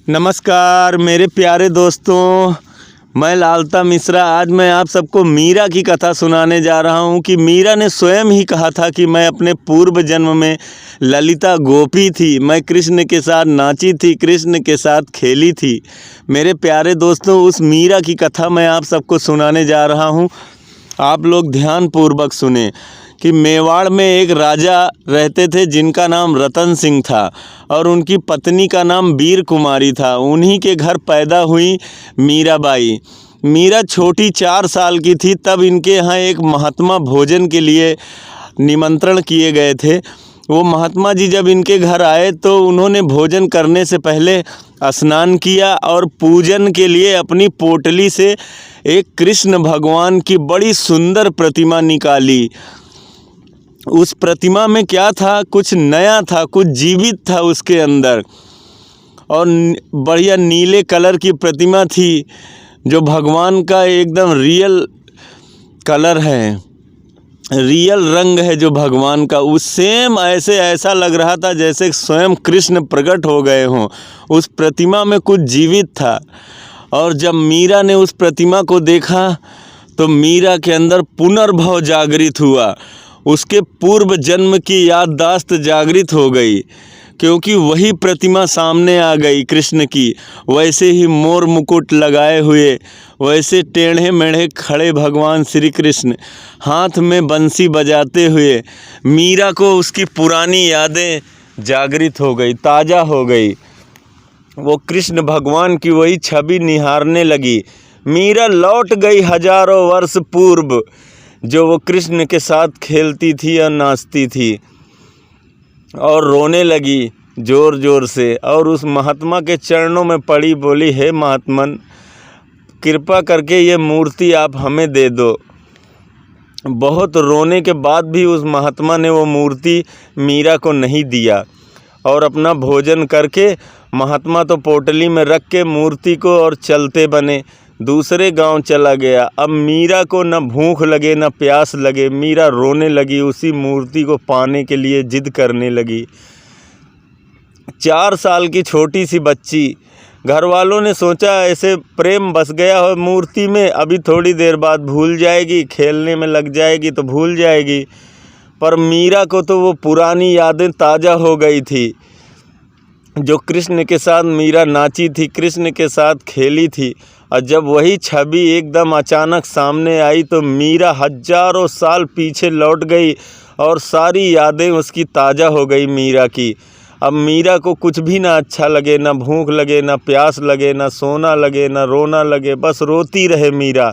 नमस्कार मेरे प्यारे दोस्तों, मैं लालता मिश्रा। आज मैं आप सबको मीरा की कथा सुनाने जा रहा हूँ कि मीरा ने स्वयं ही कहा था कि मैं अपने पूर्व जन्म में ललिता गोपी थी, मैं कृष्ण के साथ नाची थी, कृष्ण के साथ खेली थी। मेरे प्यारे दोस्तों, उस मीरा की कथा मैं आप सबको सुनाने जा रहा हूँ। आप लोग ध्यानपूर्वक सुने कि मेवाड़ में एक राजा रहते थे जिनका नाम रतन सिंह था और उनकी पत्नी का नाम वीर कुमारी था। उन्हीं के घर पैदा हुई मीराबाई। मीरा छोटी 4 साल की थी तब इनके यहाँ एक महात्मा भोजन के लिए निमंत्रण किए गए थे। वो महात्मा जी जब इनके घर आए तो उन्होंने भोजन करने से पहले स्नान किया और पूजन के लिए अपनी पोटली से एक कृष्ण भगवान की बड़ी सुंदर प्रतिमा निकाली। उस प्रतिमा में क्या था, कुछ नया था, कुछ जीवित था उसके अंदर, और बढ़िया नीले कलर की प्रतिमा थी जो भगवान का एकदम रियल कलर है, रियल रंग है जो भगवान का। उस सेम ऐसा लग रहा था जैसे स्वयं कृष्ण प्रकट हो गए हों। उस प्रतिमा में कुछ जीवित था। और जब मीरा ने उस प्रतिमा को देखा तो मीरा के अंदर पुनर्भव जागृत हुआ। उसके पूर्व जन्म की याददाश्त जागृत हो गई, क्योंकि वही प्रतिमा सामने आ गई कृष्ण की। वैसे ही मोर मुकुट लगाए हुए, वैसे टेढ़े मेढ़े खड़े भगवान श्री कृष्ण हाथ में बंसी बजाते हुए। मीरा को उसकी पुरानी यादें जागृत हो गई, ताज़ा हो गई। वो कृष्ण भगवान की वही छवि निहारने लगी। मीरा लौट गई हजारों वर्ष पूर्व, जो वो कृष्ण के साथ खेलती थी और नाचती थी, और रोने लगी ज़ोर ज़ोर से और उस महात्मा के चरणों में पड़ी, बोली, हे महात्मन, कृपा करके ये मूर्ति आप हमें दे दो। बहुत रोने के बाद भी उस महात्मा ने वो मूर्ति मीरा को नहीं दिया और अपना भोजन करके महात्मा तो पोटली में रख के मूर्ति को और चलते बने, दूसरे गांव चला गया। अब मीरा को न भूख लगे न प्यास लगे। मीरा रोने लगी, उसी मूर्ति को पाने के लिए जिद करने लगी। 4 साल की छोटी सी बच्ची। घर वालों ने सोचा ऐसे प्रेम बस गया हो मूर्ति में, अभी थोड़ी देर बाद भूल जाएगी, खेलने में लग जाएगी तो भूल जाएगी। पर मीरा को तो वो पुरानी यादें ताज़ा हो गई थी, जो कृष्ण के साथ मीरा नाची थी, कृष्ण के साथ खेली थी। और जब वही छवि एकदम अचानक सामने आई तो मीरा हजारों साल पीछे लौट गई और सारी यादें उसकी ताज़ा हो गई मीरा की। अब मीरा को कुछ भी ना अच्छा लगे, ना भूख लगे, ना प्यास लगे, ना सोना लगे, ना रोना लगे, बस रोती रहे मीरा।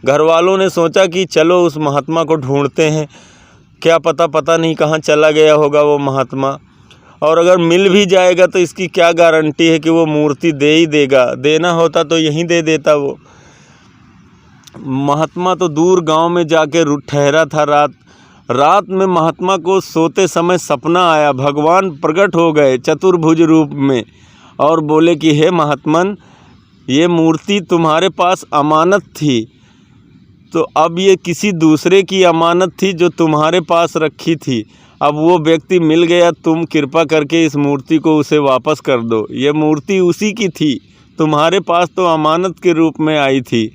घर वालों ने सोचा कि चलो उस महात्मा को ढूंढते हैं, क्या पता नहीं कहाँ चला गया होगा वो महात्मा, और अगर मिल भी जाएगा तो इसकी क्या गारंटी है कि वो मूर्ति दे ही देगा। देना होता तो यहीं दे देता वो। महात्मा तो दूर गांव में जाके ठहरा था। रात में महात्मा को सोते समय सपना आया, भगवान प्रकट हो गए चतुर्भुज रूप में और बोले कि हे महात्मन, ये मूर्ति तुम्हारे पास अमानत थी, तो अब ये किसी दूसरे की अमानत थी जो तुम्हारे पास रखी थी। अब वो व्यक्ति मिल गया, तुम कृपा करके इस मूर्ति को उसे वापस कर दो। ये मूर्ति उसी की थी, तुम्हारे पास तो अमानत के रूप में आई थी।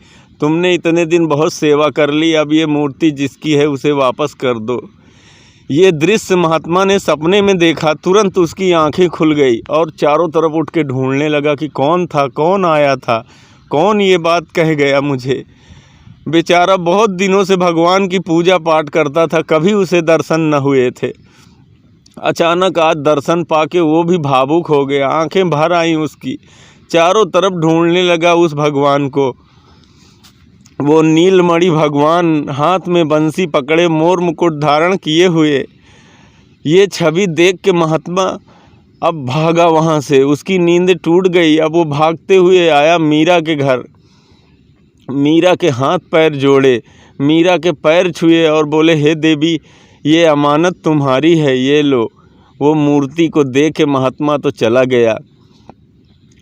तुमने इतने दिन बहुत सेवा कर ली, अब ये मूर्ति जिसकी है उसे वापस कर दो। ये दृश्य महात्मा ने सपने में देखा। तुरंत उसकी आंखें खुल गई और चारों तरफ उठ के ढूंढने लगा कि कौन था, कौन आया था, कौन ये बात कह गया मुझे। बेचारा बहुत दिनों से भगवान की पूजा पाठ करता था, कभी उसे दर्शन न हुए थे। अचानक आज दर्शन पाके वो भी भावुक हो गया, आंखें भर आईं उसकी। चारों तरफ ढूंढने लगा उस भगवान को। वो नीलमणि भगवान हाथ में बंसी पकड़े, मोर मुकुट धारण किए हुए। ये छवि देख के महात्मा अब भागा वहाँ से, उसकी नींद टूट गई। अब वो भागते हुए आया मीरा के घर। मीरा के हाथ पैर जोड़े, मीरा के पैर छुए और बोले, हे देवी, ये अमानत तुम्हारी है, ये लो। वो मूर्ति को दे के महात्मा तो चला गया।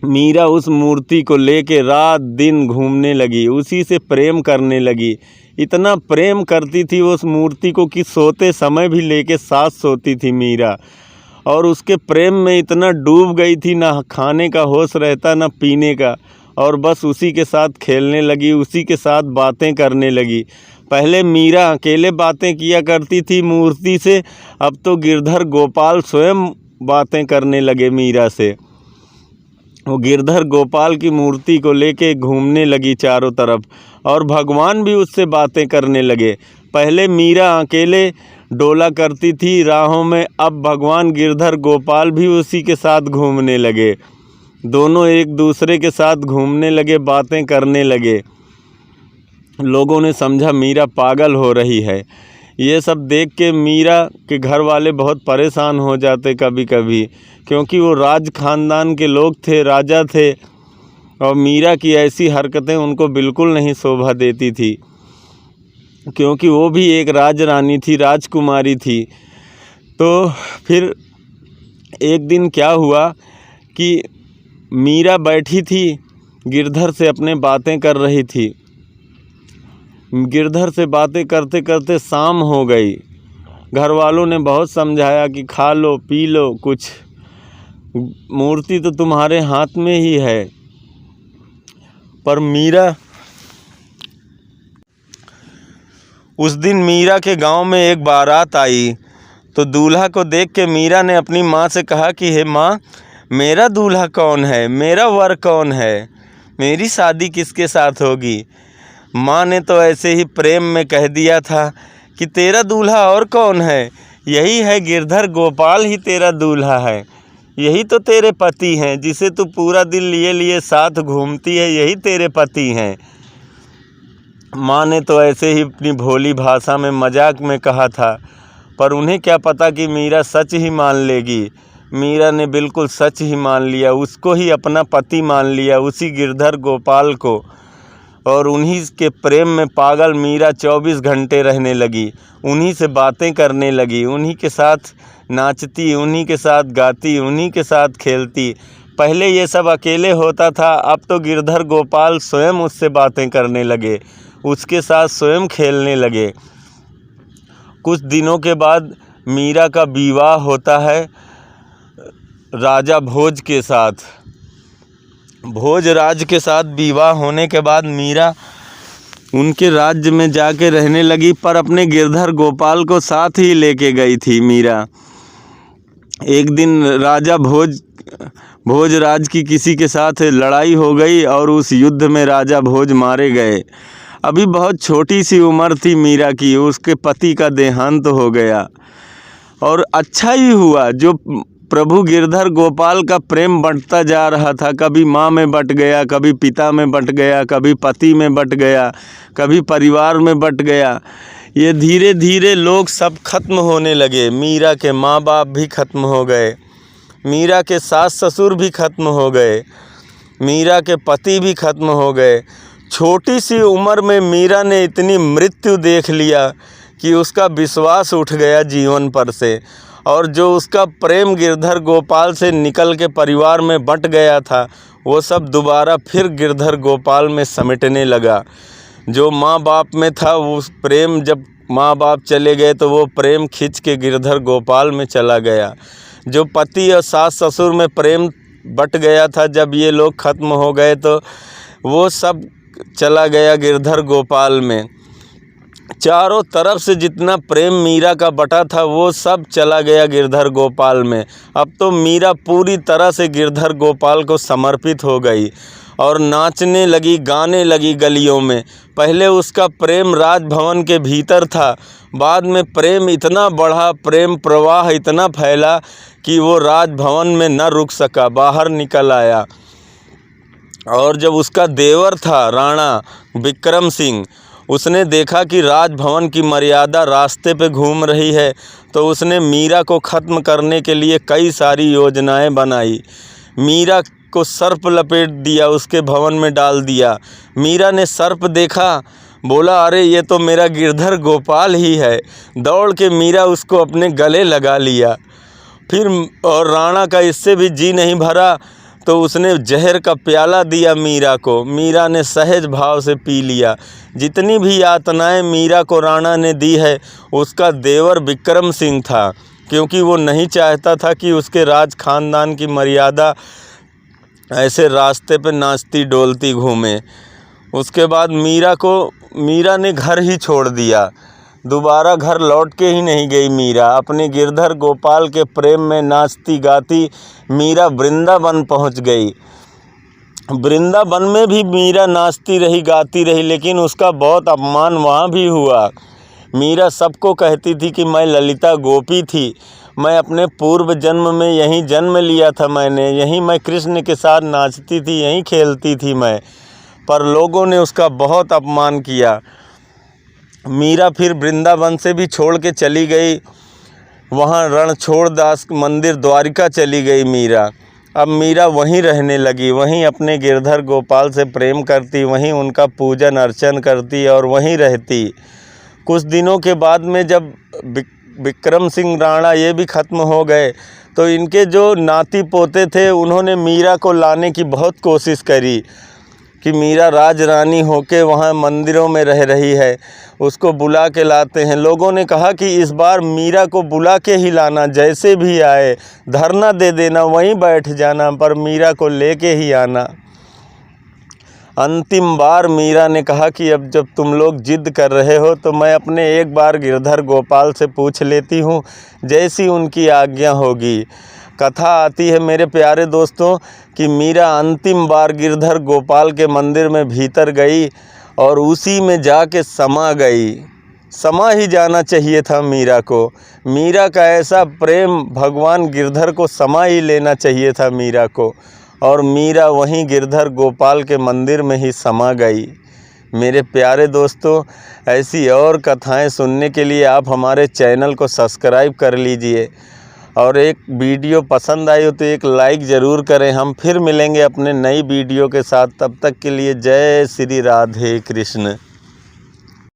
मीरा उस मूर्ति को लेके रात दिन घूमने लगी, उसी से प्रेम करने लगी। इतना प्रेम करती थी उस मूर्ति को कि सोते समय भी लेके साथ सोती थी मीरा। और उसके प्रेम में इतना डूब गई थी, ना खाने का होश रहता ना पीने का, और बस उसी के साथ खेलने लगी, उसी के साथ बातें करने लगी। पहले मीरा अकेले बातें किया करती थी मूर्ति से, अब तो गिरधर गोपाल स्वयं बातें करने लगे मीरा से। वो गिरधर गोपाल की मूर्ति को लेके घूमने लगी चारों तरफ, और भगवान भी उससे बातें करने लगे। पहले मीरा अकेले डोला करती थी राहों में, अब भगवान गिरधर गोपाल भी उसी के साथ घूमने लगे। दोनों एक दूसरे के साथ घूमने लगे, बातें करने लगे। लोगों ने समझा मीरा पागल हो रही है। ये सब देख के मीरा के घर वाले बहुत परेशान हो जाते कभी कभी, क्योंकि वो राज खानदान के लोग थे, राजा थे, और मीरा की ऐसी हरकतें उनको बिल्कुल नहीं शोभा देती थी, क्योंकि वो भी एक राजरानी थी, राजकुमारी थी। तो फिर एक दिन क्या हुआ कि मीरा बैठी थी, गिरधर से अपने बातें कर रही थी। गिरधर से बातें करते करते शाम हो गई। घर वालों ने बहुत समझाया कि खा लो पी लो कुछ, मूर्ति तो तुम्हारे हाथ में ही है। पर मीरा, उस दिन मीरा के गांव में एक बारात आई, तो दूल्हा को देख के मीरा ने अपनी माँ से कहा कि हे माँ, मेरा दूल्हा कौन है, मेरा वर कौन है, मेरी शादी किसके साथ होगी। माँ ने तो ऐसे ही प्रेम में कह दिया था कि तेरा दूल्हा और कौन है, यही है गिरधर गोपाल ही तेरा दूल्हा है, यही तो तेरे पति हैं, जिसे तू पूरा दिन लिए लिए साथ घूमती है, यही तेरे पति हैं। माँ ने तो ऐसे ही अपनी भोली भाषा में मजाक में कहा था, पर उन्हें क्या पता कि मीरा सच ही मान लेगी। मीरा ने बिल्कुल सच ही मान लिया, उसको ही अपना पति मान लिया, उसी गिरधर गोपाल को, और उन्हीं के प्रेम में पागल मीरा 24 घंटे रहने लगी। उन्हीं से बातें करने लगी, उन्हीं के साथ नाचती, उन्हीं के साथ गाती, उन्हीं के साथ खेलती। पहले ये सब अकेले होता था, अब तो गिरधर गोपाल स्वयं उससे बातें करने लगे, उसके साथ स्वयं खेलने लगे। कुछ दिनों के बाद मीरा का विवाह होता है राजा भोज के साथ। भोजराज के साथ विवाह होने के बाद मीरा उनके राज्य में जाके रहने लगी, पर अपने गिरधर गोपाल को साथ ही लेके गई थी मीरा। एक दिन राजा भोजराज की किसी के साथ लड़ाई हो गई और उस युद्ध में राजा भोज मारे गए। अभी बहुत छोटी सी उम्र थी मीरा की, उसके पति का देहांत हो गया। और अच्छा ही हुआ, जो प्रभु गिरधर गोपाल का प्रेम बढ़ता जा रहा था, कभी माँ में बट गया, कभी पिता में बट गया, कभी पति में बट गया, कभी परिवार में बट गया। ये धीरे धीरे लोग सब खत्म होने लगे। मीरा के माँ बाप भी खत्म हो गए, मीरा के सास ससुर भी खत्म हो गए, मीरा के पति भी खत्म हो गए। छोटी सी उम्र में मीरा ने इतनी मृत्यु देख लिया कि उसका विश्वास उठ गया जीवन पर से, और जो उसका प्रेम गिरधर गोपाल से निकल के परिवार में बंट गया था, वो सब दोबारा फिर गिरधर गोपाल में समेटने लगा। जो माँ बाप में था वो प्रेम, जब माँ बाप चले गए तो वो प्रेम खिंच के गिरधर गोपाल में चला गया। जो पति और सास ससुर में प्रेम बट गया था, जब ये लोग खत्म हो गए तो वो सब चला गया गिरधर गोपाल में। चारों तरफ से जितना प्रेम मीरा का बटा था वो सब चला गया गिरधर गोपाल में। अब तो मीरा पूरी तरह से गिरधर गोपाल को समर्पित हो गई और नाचने लगी, गाने लगी गलियों में। पहले उसका प्रेम राजभवन के भीतर था, बाद में प्रेम इतना बढ़ा, प्रेम प्रवाह इतना फैला कि वो राजभवन में न रुक सका, बाहर निकल आया। और जब उसका देवर था राणा विक्रम सिंह, उसने देखा कि राजभवन की मर्यादा रास्ते पे घूम रही है, तो उसने मीरा को ख़त्म करने के लिए कई सारी योजनाएं बनाई। मीरा को सर्प लपेट दिया, उसके भवन में डाल दिया। मीरा ने सर्प देखा, बोला अरे ये तो मेरा गिरधर गोपाल ही है। दौड़ के मीरा उसको अपने गले लगा लिया। फिर और राणा का इससे भी जी नहीं भरा तो उसने जहर का प्याला दिया मीरा को। मीरा ने सहज भाव से पी लिया। जितनी भी यातनाएं मीरा को राणा ने दी है, उसका देवर विक्रम सिंह था, क्योंकि वो नहीं चाहता था कि उसके राज खानदान की मर्यादा ऐसे रास्ते पे नाचती डोलती घूमे। उसके बाद मीरा ने घर ही छोड़ दिया, दोबारा घर लौट के ही नहीं गई मीरा। अपने गिरधर गोपाल के प्रेम में नाचती गाती मीरा वृंदावन पहुंच गई। वृंदावन में भी मीरा नाचती रही गाती रही, लेकिन उसका बहुत अपमान वहाँ भी हुआ। मीरा सबको कहती थी कि मैं ललिता गोपी थी, मैं अपने पूर्व जन्म में यहीं जन्म लिया था मैंने, यहीं मैं कृष्ण के साथ नाचती थी, यहीं खेलती थी मैं। पर लोगों ने उसका बहुत अपमान किया। मीरा फिर वृंदावन से भी छोड़ के चली गई, वहाँ रणछोड़ दास मंदिर द्वारिका चली गई मीरा। अब मीरा वहीं रहने लगी, वहीं अपने गिरधर गोपाल से प्रेम करती, वहीं उनका पूजन अर्चन करती और वहीं रहती। कुछ दिनों के बाद में जब विक्रम सिंह राणा ये भी ख़त्म हो गए तो इनके जो नाती पोते थे उन्होंने मीरा को लाने की बहुत कोशिश करी कि मीरा राज रानी होके वहाँ मंदिरों में रह रही है, उसको बुला के लाते हैं। लोगों ने कहा कि इस बार मीरा को बुला के ही लाना, जैसे भी आए धरना दे देना, वहीं बैठ जाना, पर मीरा को लेके ही आना। अंतिम बार मीरा ने कहा कि अब जब तुम लोग जिद कर रहे हो तो मैं अपने एक बार गिरधर गोपाल से पूछ लेती हूँ, जैसी उनकी आज्ञा होगी। कथा आती है मेरे प्यारे दोस्तों कि मीरा अंतिम बार गिरधर गोपाल के मंदिर में भीतर गई और उसी में जाके समा गई। समा ही जाना चाहिए था मीरा को। मीरा का ऐसा प्रेम भगवान गिरधर को समा ही लेना चाहिए था मीरा को, और मीरा वहीं गिरधर गोपाल के मंदिर में ही समा गई। मेरे प्यारे दोस्तों, ऐसी और कथाएं सुनने के लिए आप हमारे चैनल को सब्सक्राइब कर लीजिए, और एक वीडियो पसंद आई हो तो एक लाइक ज़रूर करें। हम फिर मिलेंगे अपने नई वीडियो के साथ, तब तक के लिए जय श्री राधे कृष्ण।